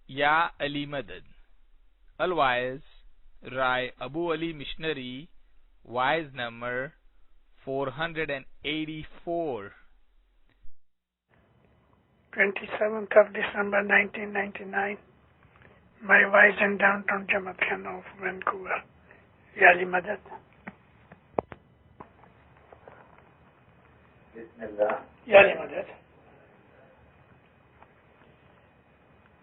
Ya Ali Madad. Otherwise, Rai Abu Ali Missionary, wise number 484. 27th of December 1999. My wise in downtown Jamaat Khana of Vancouver. Ya Ali Madad. Bismillah. Ya Ali Madad.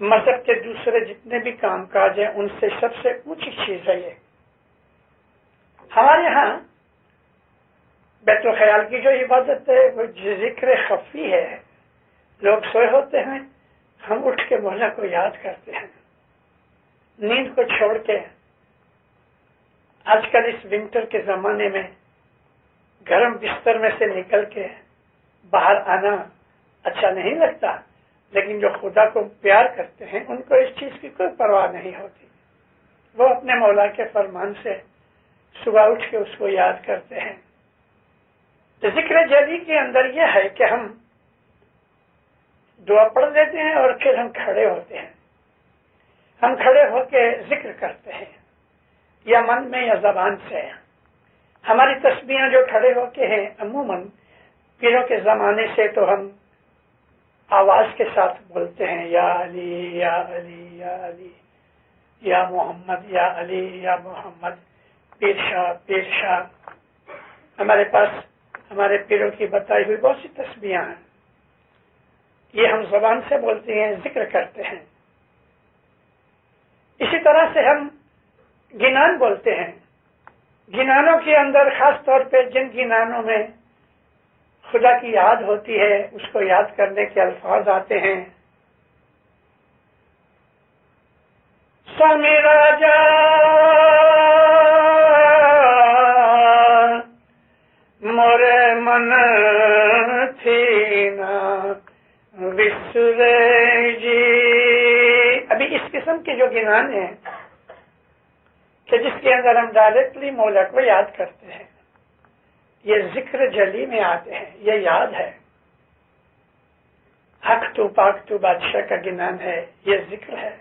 مذہب کے دوسرے جتنے بھی کام کاج ہیں ان سے سب سے اونچی چیز ہے یہ. ہمارے ہاں بیت الخیال کی جو عبادت ہے وہ ذکر خفی ہے. لوگ سوئے ہوتے ہیں، ہم اٹھ کے مولا کو یاد کرتے ہیں، نیند کو چھوڑ کے. آج کل اس ونٹر کے زمانے میں گرم بستر میں سے نکل کے باہر آنا اچھا نہیں لگتا، لیکن جو خدا کو پیار کرتے ہیں ان کو اس چیز کی کوئی پرواہ نہیں ہوتی. وہ اپنے مولا کے فرمان سے صبح اٹھ کے اس کو یاد کرتے ہیں. تو ذکر جلی کے اندر یہ ہے کہ ہم دعا پڑھ لیتے ہیں اور پھر ہم کھڑے ہوتے ہیں. ہم کھڑے ہو کے ذکر کرتے ہیں، یا من میں یا زبان سے. ہماری تسبیحاں جو کھڑے ہو کے ہیں عموماً پیروں کے زمانے سے تو ہم آواز کے ساتھ بولتے ہیں، یا علی یا علی یا علی، یا محمد یا علی یا محمد، پیر شاہ پیر شاہ. ہمارے پاس ہمارے پیروں کی بتائی ہوئی بہت سی تسبیحاں ہیں، یہ ہم زبان سے بولتے ہیں، ذکر کرتے ہیں. اسی طرح سے ہم گنان بولتے ہیں. گنانوں کے اندر خاص طور پہ جن گنانوں میں خدا کی یاد ہوتی ہے اس کو یاد کرنے کے الفاظ آتے ہیں. سوامی راجا مورے من تھی نا وسرے جی. ابھی اس قسم کے جو گنان ہیں کہ جس کے اندر ہم ڈائریکٹلی مولا کو یاد کرتے ہیں، یہ ذکر جلی میں آتے ہیں، یہ یاد ہے. حق تو پاک تو بادشاہ کا گنان ہے، یہ ذکر ہے.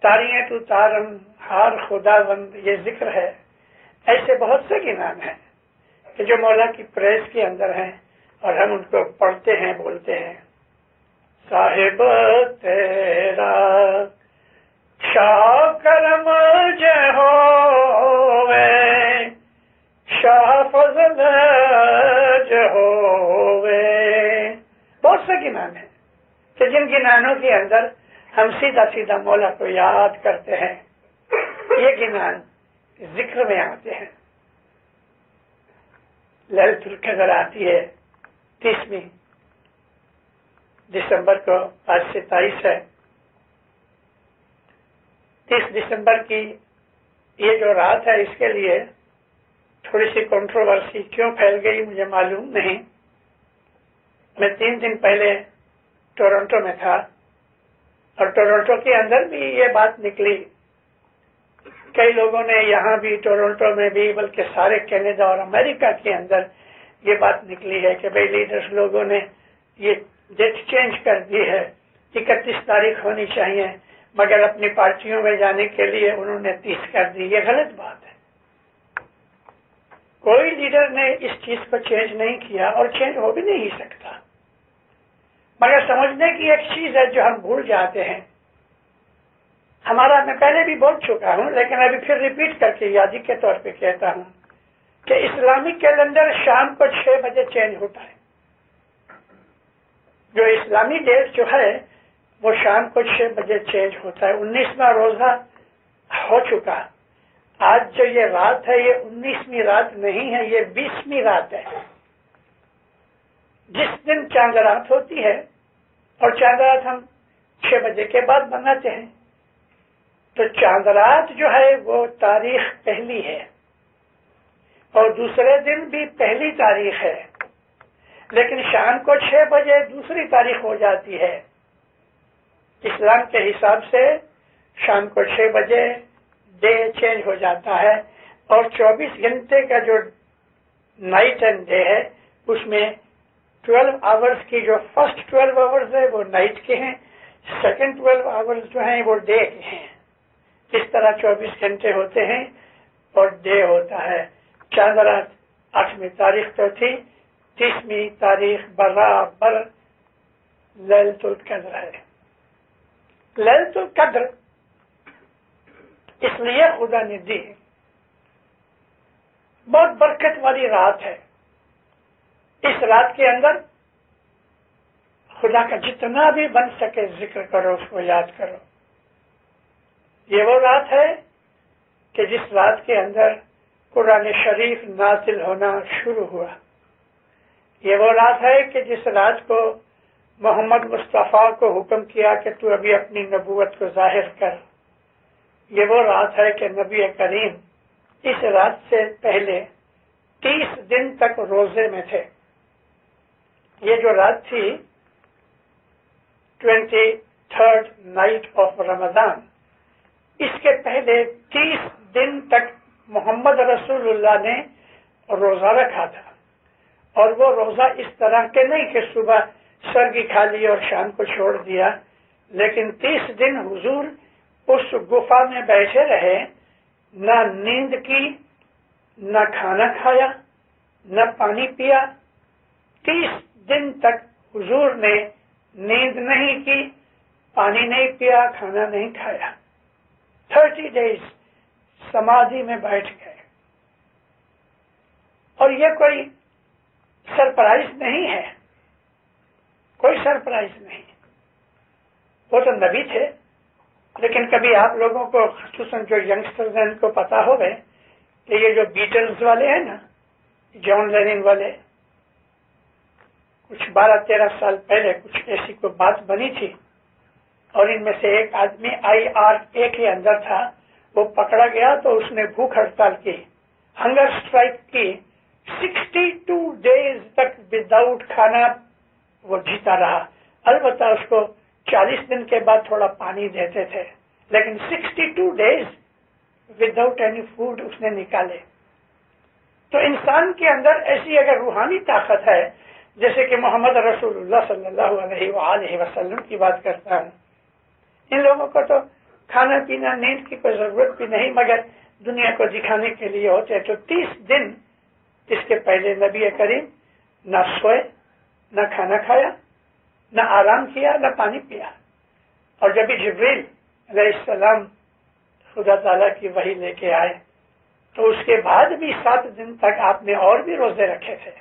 تاریاں تو تارم ہار خدا بند، یہ ذکر ہے. ایسے بہت سے گنان ہیں کہ جو مولا کی پریز کے اندر ہیں اور ہم ان کو پڑھتے ہیں، بولتے ہیں. صاحب تیرا شاہ کرم جے ہووے، شاہ فضل جے ہووے. بہت سے گنان ہیں کہ جن گنانوں کے اندر ہم سیدھا سیدھا مولا کو یاد کرتے ہیں. یہ گنان ذکر میں آتے ہیں. لیلۃ القدر آتی ہے 30 دسمبر کو، آج سے 23 ہے. 30 دسمبر کی یہ جو رات ہے اس کے لیے تھوڑی سی کنٹروورسی کیوں پھیل گئی مجھے معلوم نہیں. میں 3 دن پہلے ٹورنٹو میں تھا اور ٹورنٹو کے اندر بھی یہ بات نکلی. کئی لوگوں نے یہاں بھی ٹورنٹو میں بھی بلکہ سارے کینیڈا اور امریکہ کے اندر یہ بات نکلی ہے کہ بھئی لیڈرز لوگوں نے یہ ڈیٹ چینج کر دی ہے، 31 تاریخ ہونی چاہیے، مگر اپنی پارٹیوں میں جانے کے لیے انہوں نے 30 کر دی. یہ غلط بات ہے. کوئی لیڈر نے اس چیز کو چینج نہیں کیا اور چینج ہو بھی نہیں سکتا. مگر سمجھنے کی ایک چیز ہے جو ہم بھول جاتے ہیں. ہمارا، میں پہلے بھی بول چکا ہوں لیکن ابھی پھر ریپیٹ کر کے یادی کے طور پہ کہتا ہوں کہ اسلامی کیلنڈر شام کو 6 بجے چینج ہوتا ہے. جو اسلامی ڈیٹ جو ہے وہ شام کو 6 بجے چینج ہوتا ہے. 19واں روزہ ہو چکا. آج جو یہ رات ہے یہ 19ویں رات نہیں ہے، یہ 20ویں رات ہے. جس دن چاند رات ہوتی ہے، اور چاند رات ہم 6 بجے کے بعد مناتے ہیں، تو چاند رات جو ہے وہ تاریخ پہلی ہے اور دوسرے دن بھی پہلی تاریخ ہے، لیکن شام کو 6 بجے دوسری تاریخ ہو جاتی ہے. اسلام کے حساب سے شام کو 6 بجے ڈے چینج ہو جاتا ہے اور 24 گھنٹے کا جو نائٹ اینڈ ڈے ہے اس میں 12 آورز کی جو فرسٹ 12 آورز ہے وہ نائٹ کے ہیں، سیکنڈ 12 آورز جو ہیں وہ ڈے کے ہیں. اس طرح 24 گھنٹے ہوتے ہیں اور ڈے ہوتا ہے. چاند رات 8ویں تاریخ تو تھی، 30ویں تاریخ برابر لیلۃ القدر ہے. لیلۃ القدر اس لیے خدا نے دی، بہت برکت والی رات ہے. اس رات کے اندر خدا کا جتنا بھی بن سکے ذکر کرو، اس کو یاد کرو۔ یہ وہ رات ہے کہ جس رات کے اندر قرآن شریف نازل ہونا شروع ہوا۔ یہ وہ رات ہے کہ جس رات کو محمد مصطفیٰ کو حکم کیا کہ تو ابھی اپنی نبوت کو ظاہر کر۔ یہ وہ رات ہے کہ نبی کریم اس رات سے پہلے 30 دن تک روزے میں تھے۔ یہ جو رات تھی 23rd نائٹ آف رمضان، اس کے پہلے 30 دن تک محمد رسول اللہ نے روزہ رکھا تھا، اور وہ روزہ اس طرح کے نہیں کہ صبح سرگی کھا لی اور شام کو چھوڑ دیا، لیکن 30 دن حضور اس گفا میں بیٹھے رہے، نہ نیند کی، نہ کھانا کھایا، نہ پانی پیا۔ 30 دن تک حضور نے نیند نہیں کی، پانی نہیں پیا، کھانا نہیں کھایا۔ 30 days سمادھی میں بیٹھ گئے۔ اور یہ کوئی سرپرائز نہیں ہے، کوئی سرپرائز نہیں۔ وہ تو نبی تھے، لیکن کبھی آپ لوگوں کو خصوصاً جو ینگسٹرز ہیں ان کو پتا ہوگا کہ یہ جو بیٹلز والے ہیں نا، جان لینن والے، کچھ 12-13 سال پہلے کچھ ایسی کوئی بات بنی تھی، اور ان میں سے ایک آدمی IRA کے اندر تھا، وہ پکڑا گیا تو اس نے بھوک ہڑتال کی، ہنگر اسٹرائک کی، 62 days تک وداؤٹ کھانا وہ جیتا رہا۔ البتہ اس کو 40 دن کے بعد تھوڑا پانی دیتے تھے، لیکن 62 days وداؤٹ اینی فوڈ اس نے نکالے۔ تو انسان کے اندر ایسی اگر روحانی طاقت ہے، جیسے کہ محمد رسول اللہ صلی اللہ علیہ وآلہ وسلم کی بات کرتا ہوں، ان لوگوں کو تو کھانا پینا نیند کی کوئی ضرورت بھی نہیں، مگر دنیا کو دکھانے کے لیے ہوتے۔ تو 30 دن اس کے پہلے نبی کریم نہ سوئے، نہ کھانا کھایا، نہ آرام کیا، نہ پانی پیا۔ اور جب جبریل علیہ السلام خدا تعالیٰ کی وحی لے کے آئے تو اس کے بعد بھی 7 دن تک آپ نے اور بھی روزے رکھے تھے۔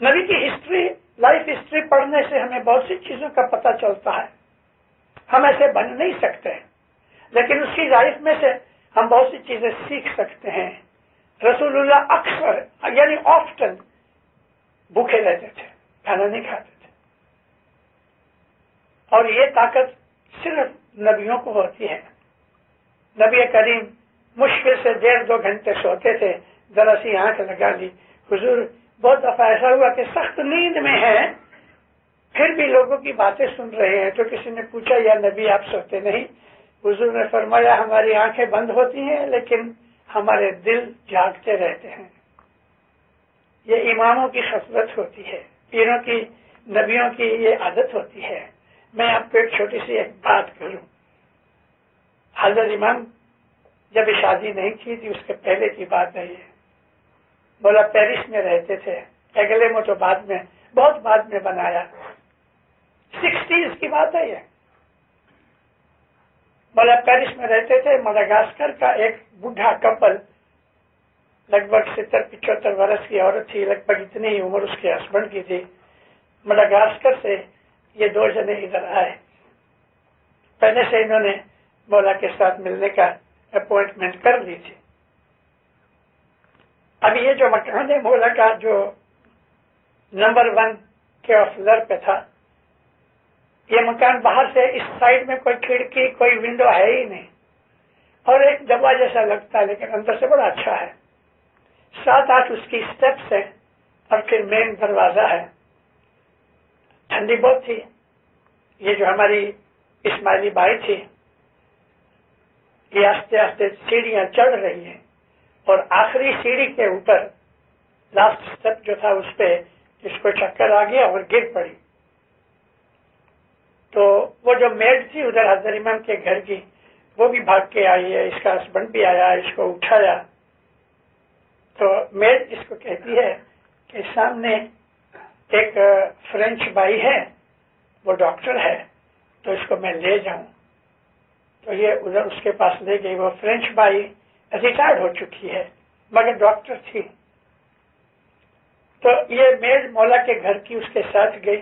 نبی کی ہسٹری، لائف ہسٹری پڑھنے سے ہمیں بہت سی چیزوں کا پتہ چلتا ہے۔ ہم ایسے بن نہیں سکتے، لیکن اس کی لائف میں سے ہم بہت سی چیزیں سیکھ سکتے ہیں۔ رسول اللہ اکثر یعنی آفٹن بھوکے رہتے تھے، کھانا نہیں کھاتے تھے، اور یہ طاقت صرف نبیوں کو ہوتی ہے۔ نبی کریم مشکل سے 1.5-2 گھنٹے سوتے تھے، ذرا سی آنکھ لگا لی۔ حضور بہت دفعہ ایسا ہوا کہ سخت نیند میں ہیں، پھر بھی لوگوں کی باتیں سن رہے ہیں، تو کسی نے پوچھا یا نبی آپ سوتے نہیں؟ حضور نے فرمایا ہماری آنکھیں بند ہوتی ہیں لیکن ہمارے دل جاگتے رہتے ہیں۔ یہ اماموں کی خصلت ہوتی ہے، پیروں کی، نبیوں کی یہ عادت ہوتی ہے۔ میں آپ کو ایک چھوٹی سی ایک بات کروں۔ حضرت امام جب شادی نہیں کی تھی، اس کے پہلے کی بات ہے یہ، مولا پیرس میں رہتے تھے، اگلے میں تو بعد میں، بہت بعد میں بنایا، 60s کی بات ہے یہ۔ مولا پیرس میں رہتے تھے، مڈغاسکر کا ایک بوڑھا کپل، لگ بھگ 70-75 برس کی عورت تھی، لگ بھگ اتنی ہی عمر اس کے ہسبینڈ کی تھی۔ مڈغاسکر سے یہ 2 جنے ادھر آئے، پہلے سے انہوں نے مولا کے ساتھ ملنے کا اپوائنٹمنٹ کر لی تھی۔ اب یہ جو مکان ہے مولا کا، جو نمبر 1 کے فلور پہ تھا، یہ مکان باہر سے اس سائڈ میں کوئی کھڑکی، کوئی ونڈو ہے ہی نہیں، اور ایک ڈبہ جیسا لگتا ہے، لیکن اندر سے بڑا اچھا ہے۔ 7-8 اس کی سٹیپس ہیں، اور پھر مین دروازہ ہے۔ ٹھنڈی بہت تھی۔ یہ جو ہماری اسماعیلی بائی تھی، یہ آہستہ آہستہ سیڑھیاں چڑھ رہی ہیں، اور آخری سیڑھی کے اوپر لاسٹ سٹیپ جو تھا، اس پہ اس کو چکر آ گیا اور گر پڑی۔ تو وہ جو میڈ تھی ادھر حضرت امام کے گھر کی، وہ بھی بھاگ کے آئی ہے، اس کا ہسبینڈ بھی آیا، اس کو اٹھایا۔ تو میڈ اس کو کہتی ہے کہ سامنے ایک فرینچ بائی ہے، وہ ڈاکٹر ہے، تو اس کو میں لے جاؤں۔ تو یہ ادھر اس کے پاس لے گئی۔ وہ فرینچ بائی ریٹائرڈ ہو چکی ہے، مگر ڈاکٹر تھی۔ تو یہ میڈ مولا کے گھر کی اس کے ساتھ گئی،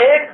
1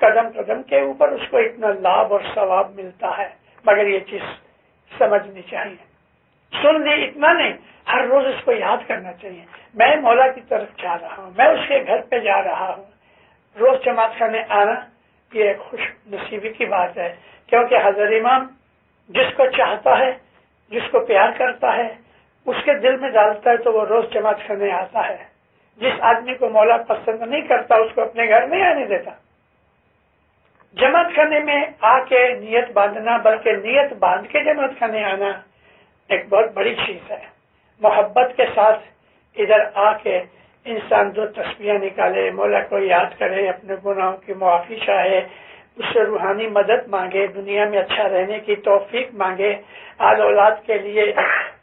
قدم قدم کے اوپر اس کو اتنا لابھ اور ثواب ملتا ہے، مگر یہ چیز سمجھنی چاہیے. سن لی اتنا نہیں، ہر روز اس کو یاد کرنا چاہیے. میں مولا کی طرف جا رہا ہوں، میں اس کے گھر پہ جا رہا ہوں. روز جماعت خانے آنا یہ ایک خوش نصیبی کی بات ہے، کیونکہ حضرت امام جس کو چاہتا ہے، جس کو پیار کرتا ہے، اس کے دل میں ڈالتا ہے تو وہ روز جماعت خانے آتا ہے. جس آدمی کو مولا پسند نہیں کرتا اس کو اپنے گھر نہیں آنے دیتا. جماعت خانے میں آ کے نیت باندھنا، بلکہ نیت باندھ کے جماعت خانے آنا ایک بہت بڑی چیز ہے. محبت کے ساتھ ادھر آ کے انسان دو تسبیحیں نکالے، مولا کو یاد کرے، اپنے گناہوں کی معافی چاہے، اس سے روحانی مدد مانگے، دنیا میں اچھا رہنے کی توفیق مانگے، آل اولاد کے لیے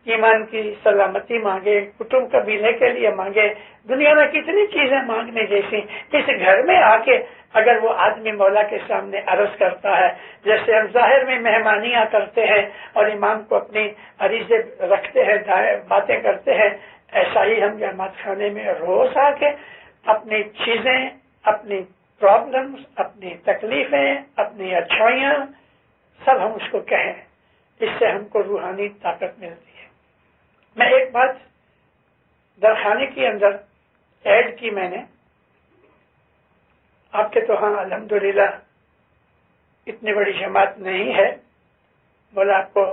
ایمان کی سلامتی مانگے، کٹمب قبیلے کے لیے مانگے. دنیا میں کتنی چیزیں مانگنے جیسی. اس گھر میں آ کے اگر وہ آدمی مولا کے سامنے عرض کرتا ہے، جیسے ہم ظاہر میں مہمانیاں کرتے ہیں اور امام کو اپنی عریضے رکھتے ہیں، باتیں کرتے ہیں، ایسا ہی ہم جماعت خانے میں روز آ کے اپنی چیزیں، اپنی پرابلمز، اپنی تکلیفیں، اپنی اچھائیاں سب ہم اس کو کہیں. اس سے ہم کو روحانی طاقت ملتی ہے. میں ایک بات درخانے کے اندر ایڈ کی، میں نے آپ کے تو ہاں الحمدللہ اتنی بڑی جماعت نہیں ہے، مولا آپ کو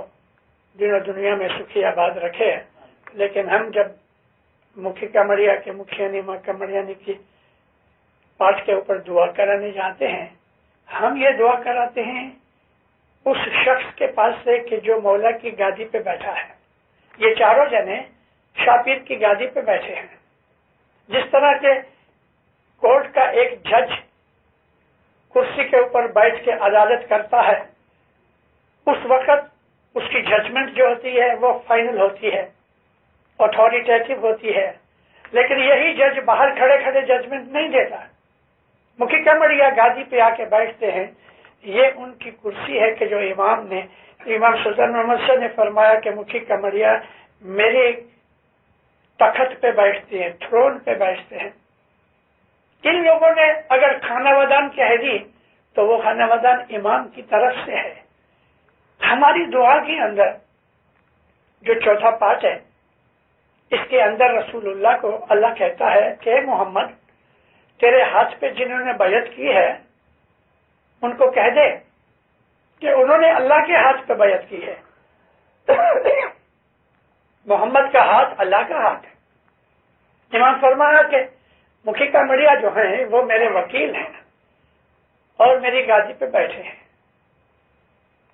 دین و دنیا میں سکھی آباد رکھے. لیکن ہم جب مکھی کمریا کے مکھیانی ماں کمریانی کی پاٹ کے اوپر دعا کرانے جاتے ہیں، ہم یہ دعا کراتے ہیں اس شخص کے پاس سے کہ جو مولا کی گادی پہ بیٹھا ہے. یہ چاروں جنے شاپیر کی گادی پہ بیٹھے ہیں. جس طرح کے کورٹ کا ایک جج کرسی کے اوپر بیٹھ کے عدالت کرتا ہے، اس وقت اس کی ججمنٹ جو ہوتی ہے وہ فائنل ہوتی ہے، اتھارٹیٹیو ہوتی ہے. لیکن یہی جج باہر کھڑے کھڑے ججمنٹ نہیں دیتا. مکھی کمریا گادی پہ آ کے بیٹھتے ہیں. یہ ان کی کرسی ہے کہ جو امام سلطان محمد شاہ نے فرمایا کہ مکھی کمریا میرے تخت پہ بیٹھتے ہیں، تھرون پہ بیٹھتے ہیں. ان لوگوں نے اگر خانہ ودان کہہ دی تو وہ خانہ ودان امام کی طرف سے ہے. ہماری دعا کے اندر جو چوتھا پارٹ ہے، اس کے اندر رسول اللہ کو اللہ کہتا ہے کہ محمد تیرے ہاتھ پہ جنہوں نے بیعت کی ہے ان کو کہہ دے کہ انہوں نے اللہ کے ہاتھ پہ بیعت کی ہے. محمد کا ہاتھ اللہ کا ہاتھ ہے. امام فرمایا کہ مکھی کمریا جو ہیں وہ میرے وکیل ہیں اور میری گادی پہ بیٹھے ہیں.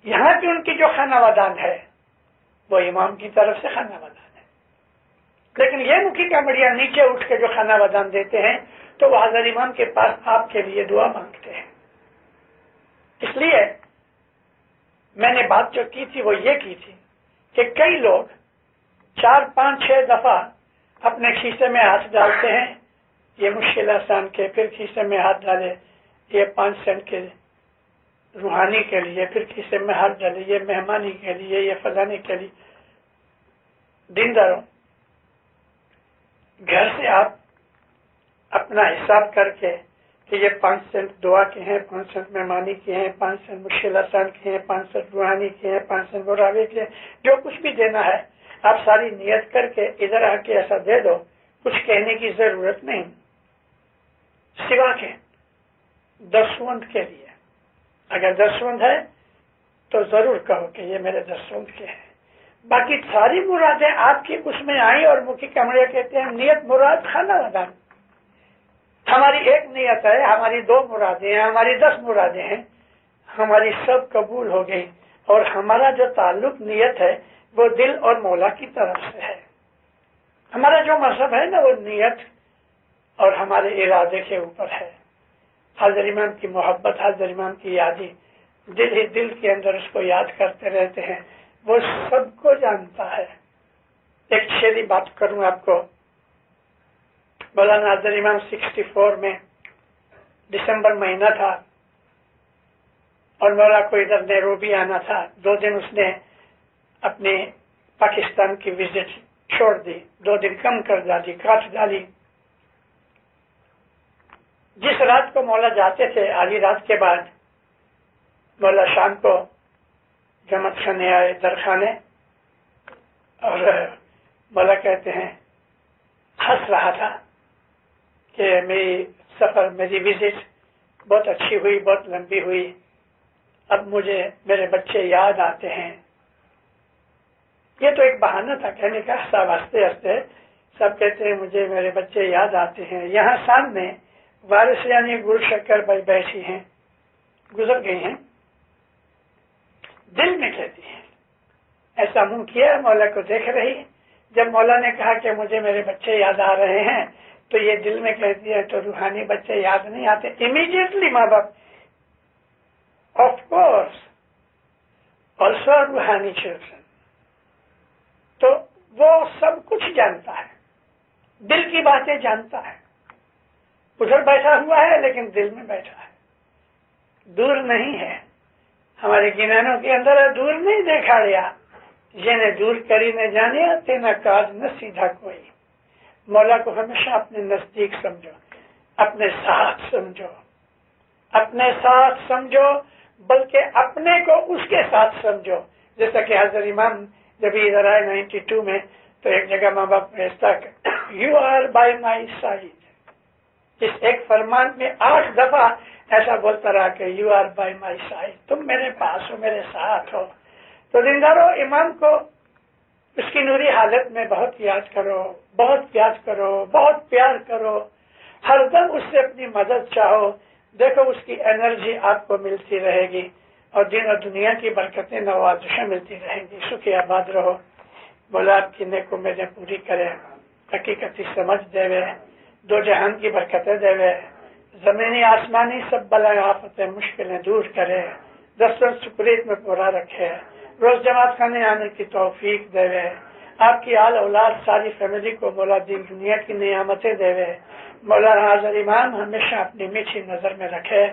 یہاں کی ان کی جو خانہ ودان ہے وہ امام کی طرف سے خانہ ودان ہے. لیکن یہ مکھی کمریا نیچے اٹھ کے جو خانہ ودان دیتے ہیں تو وہ حضرت امام کے پاس آپ کے لیے دعا مانگتے ہیں. اس لیے میں نے بات جو کی تھی وہ یہ کی تھی کہ کئی لوگ 4 5 6 دفعہ اپنے کھیسے میں ہاتھ ڈالتے ہیں، یہ مشکل آسان کے، پھر کھیسے میں ہاتھ ڈالے یہ 5 سینٹ کے روحانی کے لیے، پھر کھیسے میں ہاتھ ڈالے یہ مہمانی کے لیے، یہ فلانے کے لیے. دینداروں، گھر سے آپ اپنا حساب کر کے کہ یہ 5 سینٹ دعا کے ہیں، 5 سینٹ مہمانی کے ہیں، 5 سینٹ مشکل آسان کے ہیں، 5 سینٹ روحانی کے ہیں، 5 سینٹ براوے کے ہیں، جو کچھ بھی دینا ہے آپ ساری نیت کر کے ادھر آ کے ایسا دے دو. کچھ کہنے کی ضرورت نہیں سوا کے دسوند کے لیے. اگر دسوند ہے تو ضرور کہو کہ یہ میرے دسوند کے ہیں. باقی ساری مرادیں آپ کی اس میں آئیں. اور مکھی کمریا کہتے ہیں نیت مراد خانہ ودان. ہماری ایک نیت ہے، ہماری 2 مرادیں ہیں، ہماری 10 مرادیں ہیں، ہماری سب قبول ہو گئی. اور ہمارا جو تعلق نیت ہے وہ دل اور مولا کی طرف سے ہے. ہمارا جو مذہب ہے نا وہ نیت اور ہمارے ارادے کے اوپر ہے. حضرت امام کی محبت، حضرت امام کی یادی، دل ہی دل کے اندر اس کو یاد کرتے رہتے ہیں. وہ سب کو جانتا ہے. ایک شعری بات کروں آپ کو. مولانا حضرت امام 64 میں دسمبر مہینہ تھا اور مولا کو ادھر نیروبی آنا تھا. 2 دن اس نے اپنے پاکستان کی وزٹ چھوڑ دی، 2 دن کم کر ڈالی، کاٹ ڈالی. جس رات کو مولا جاتے تھے آدھی رات کے بعد مولا شام کو جماعت خانے آئے درخانے اور مولا کہتے ہیں ہنس رہا تھا کہ میری وزٹ بہت اچھی ہوئی، بہت لمبی ہوئی، اب مجھے میرے بچے یاد آتے ہیں۔ یہ تو ایک بہانہ تھا کہنے کا، سب ہنستے ہنستے سب کہتے ہیں مجھے میرے بچے یاد آتے ہیں۔ یہاں سامنے وارث یعنی گل شکر بھائی بیٹھی ہیں، گزر گئی ہیں، دل میں کہتی ہیں، ایسا منہ کیا مولا کو دیکھ رہی۔ جب مولا نے کہا کہ مجھے میرے بچے یاد آ رہے ہیں تو یہ دل میں کہتی ہے تو روحانی بچے یاد نہیں آتے؟ امیڈیٹلی ماں باپ آف کورس آلسو روحانی چلڈرن، تو وہ سب کچھ جانتا ہے، دل کی باتیں جانتا ہے، ادھر بیٹھا ہوا ہے لیکن دل میں بیٹھا ہے، دور نہیں ہے۔ ہمارے گنانوں کے اندر دور نہیں دیکھا گیا، جنہیں دور کری نہ جانے تینا کاج نہ سیدھا کوئی۔ مولا کو ہمیشہ اپنے نزدیک سمجھو، اپنے ساتھ سمجھو، اپنے ساتھ سمجھو، بلکہ اپنے کو اس کے ساتھ سمجھو۔ جیسا کہ حضرت امام جب ادھر آئے 92 میں تو ایک جگہ ماں باپ بھیجتا کہ you are by my side, اس ایک فرمان میں 8 دفعہ ایسا بولتا رہا کہ you are by my side, تم میرے پاس ہو، میرے ساتھ ہو۔ تو دیندارو امام کو اس کی نوری حالت میں بہت یاد کرو، بہت یاد کرو، بہت پیار کرو، ہر دم اس سے اپنی مدد چاہو۔ دیکھو اس کی انرجی آپ کو ملتی رہے گی اور دین اور دنیا کی برکتیں نوازشیں ملتی رہیں گی۔ سکھی آباد رہو، مولا آپ کی نیک امیدیں پوری کرے، حقیقتی سمجھ دے وے، دو جہان کی برکتیں دے وے، زمینی آسمانی سب بلائیں آفتیں مشکلیں دور کرے، دستر سکریت میں پورا رکھے، روز جماعت خانے آنے کی توفیق دے وے، آپ کی آل اولاد ساری فیملی کو مولا دین دنیا کی نعمتیں دے وے۔ مولا حاضر امام ہمیشہ اپنی میٹھی نظر میں رکھے،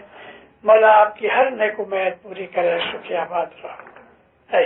مولا آپ کی ہر نیک امید پوری کرے۔ سکھی آباد رہو۔